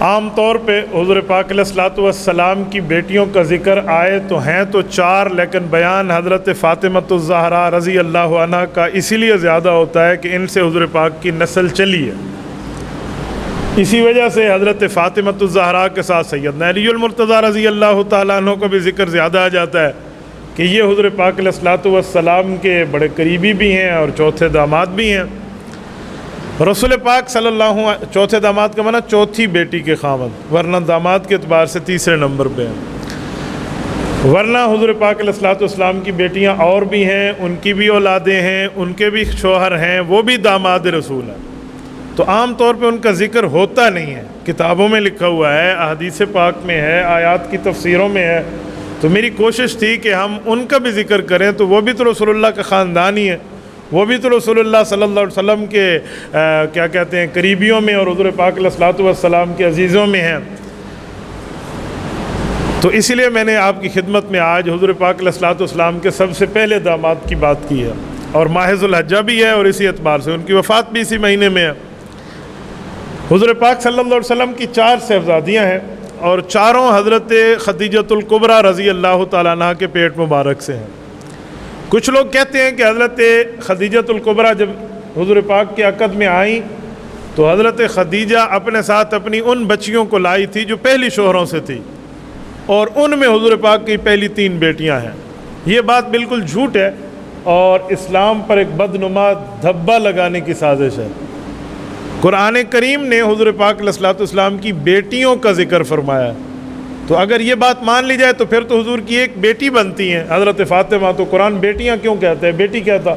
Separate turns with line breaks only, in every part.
عام طور پہ حضور پاک علیہ الصلوۃ والسلام کی بیٹیوں کا ذکر آئے تو ہیں تو 4، لیکن بیان حضرت فاطمۃ الزہرا رضی اللہ عنہ کا اسی لیے زیادہ ہوتا ہے کہ ان سے حضور پاک کی نسل چلی ہے۔ اسی وجہ سے حضرت فاطمۃ الزہرا کے ساتھ سیدنا علی المرتضیٰ رضی اللہ تعالیٰ عنہ کا بھی ذکر زیادہ آ جاتا ہے کہ یہ حضور پاک علیہ الصلوۃ والسلام کے بڑے قریبی بھی ہیں اور چوتھے داماد بھی ہیں۔ رسول پاک صلی اللہ چوتھے داماد کا معنی چوتھی بیٹی کے خاوند، ورنہ داماد کے اعتبار سے تیسرے نمبر پہ ہیں۔ ورنہ حضور پاک علیہ الصلوۃ والسلام کی بیٹیاں اور بھی ہیں، ان کی بھی اولادیں ہیں، ان کے بھی شوہر ہیں، وہ بھی داماد رسول ہیں، تو عام طور پہ ان کا ذکر ہوتا نہیں ہے۔ کتابوں میں لکھا ہوا ہے، احادیث پاک میں ہے، آیات کی تفسیروں میں ہے، تو میری کوشش تھی کہ ہم ان کا بھی ذکر کریں، تو وہ بھی تو رسول اللہ کا خاندانی ہے، وہ بھی تو رسول اللہ صلی اللہ علیہ وسلم کے کیا کہتے ہیں قریبیوں میں اور حضور پاک علیہ الصلوۃ والسلام کے عزیزوں میں ہیں۔ تو اس لیے میں نے آپ کی خدمت میں آج حضور پاک علیہ الصلوۃ والسلام کے سب سے پہلے داماد کی بات کی ہے، اور ماہ ذو الحجہ بھی ہے، اور اسی اعتبار سے ان کی وفات بھی اسی مہینے میں ہے۔ حضور پاک صلی اللہ علیہ وسلم کی 4 صاحبزادیاں ہیں، اور چاروں حضرت خدیجۃ الکبریٰ رضی اللہ تعالیٰ عنہ کے پیٹ مبارک سے ہیں۔ کچھ لوگ کہتے ہیں کہ حضرت خدیجۃ الکبریٰ جب حضور پاک کے عقد میں آئیں تو حضرت خدیجہ اپنے ساتھ اپنی ان بچیوں کو لائی تھی جو پہلی شوہروں سے تھی، اور ان میں حضور پاک کی پہلی 3 بیٹیاں ہیں۔ یہ بات بالکل جھوٹ ہے اور اسلام پر ایک بدنما دھبا لگانے کی سازش ہے۔ قرآن کریم نے حضور پاک علیہ الصلوۃ والسلام کی بیٹیوں کا ذکر فرمایا، تو اگر یہ بات مان لی جائے تو پھر تو حضور کی ایک بیٹی بنتی ہیں حضرت فاطمہ، تو قرآن بیٹیاں کیوں کہتا ہے، بیٹی کہتا۔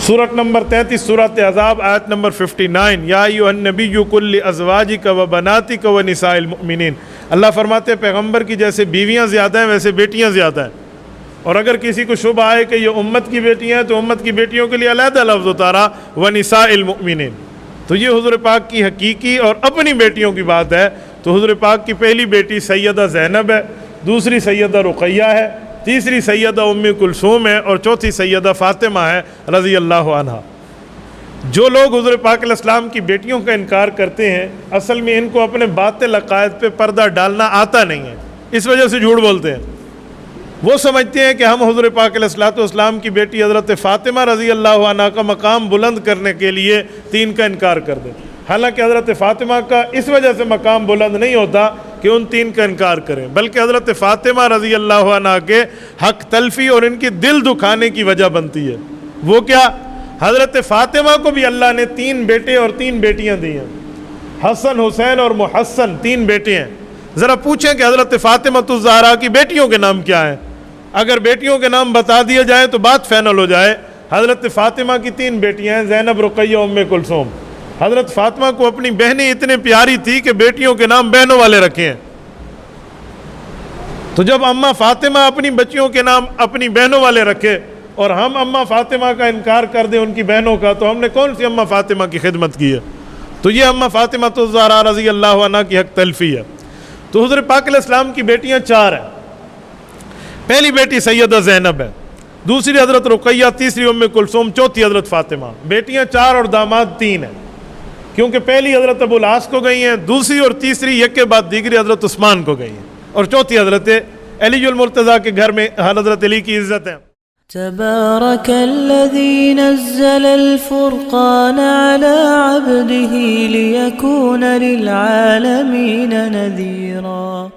سورۃ نمبر 33 سورۃ احزاب آیت نمبر 59، یا ایھا النبی قل لازواجک وبناتک ونساء المؤمنین، اللہ فرماتے ہیں پیغمبر کی جیسے بیویاں زیادہ ہیں ویسے بیٹیاں زیادہ ہیں، اور اگر کسی کو شبہ آئے کہ یہ امت کی بیٹیاں ہیں تو امت کی بیٹیوں کے لیے علیحدہ لفظ اتارا ونساء المؤمنین، تو یہ حضور پاک کی حقیقی اور اپنی بیٹیوں کی بات ہے۔ تو حضور پاک کی پہلی بیٹی سیدہ زینب ہے، دوسری سیدہ رقیہ ہے، تیسری سیدہ ام کلثوم ہے، اور چوتھی سیدہ فاطمہ ہے رضی اللہ عنہا۔ جو لوگ حضور پاک علیہ السلام کی بیٹیوں کا انکار کرتے ہیں، اصل میں ان کو اپنے باطل عقائد پہ پردہ ڈالنا آتا نہیں ہے، اس وجہ سے جھوٹ بولتے ہیں۔ وہ سمجھتے ہیں کہ ہم حضور پاک علیہ الصلوۃ والسلام کی بیٹی حضرت فاطمہ رضی اللہ عنہا کا مقام بلند کرنے کے لیے 3 کا انکار کر دیں، حالانکہ حضرت فاطمہ کا اس وجہ سے مقام بلند نہیں ہوتا کہ ان 3 کا انکار کریں، بلکہ حضرت فاطمہ رضی اللہ عنہا کے حق تلفی اور ان کی دل دکھانے کی وجہ بنتی ہے۔ وہ کیا؟ حضرت فاطمہ کو بھی اللہ نے 3 بیٹے اور 3 بیٹیاں دی ہیں، حسن، حسین اور محسن، 3 بیٹے ہیں۔ ذرا پوچھیں کہ حضرت فاطمۃ الزہرا کی بیٹیوں کے نام کیا ہیں؟ اگر بیٹیوں کے نام بتا دیے جائیں تو بات فائنل ہو جائے۔ حضرت فاطمہ کی 3 بیٹیاں ہیں، زینب، رقیہ، ام کلثوم۔ حضرت فاطمہ کو اپنی بہنیں اتنے پیاری تھی کہ بیٹیوں کے نام بہنوں والے رکھے ہیں، تو جب اماں فاطمہ اپنی بچیوں کے نام اپنی بہنوں والے رکھے اور ہم اماں فاطمہ کا انکار کر دیں ان کی بہنوں کا، تو ہم نے کون سی اماں فاطمہ کی خدمت کی ہے؟ تو یہ اماں فاطمہ الزہرا رضی اللہ عنہا کی حق تلفی ہے۔ تو حضور پاک علیہ السلام کی بیٹیاں 4 ہیں۔ پہلی بیٹی سیدہ زینب ہے، دوسری حضرت رقیہ، تیسری ام کلثوم، چوتھی حضرت فاطمہ۔ بیٹیاں 4 اور داماد 3 ہیں، کیونکہ پہلی حضرت ابو العاص کو گئی ہیں، دوسری اور تیسری یک کے بعد دیگری حضرت عثمان کو گئی ہیں، اور چوتھی حضرت علی المرتضیٰ کے گھر میں حضرت علی کی عزت ہے۔
تبارك الذي نزل الفرقان على عبده ليكون للعالمين نذيرا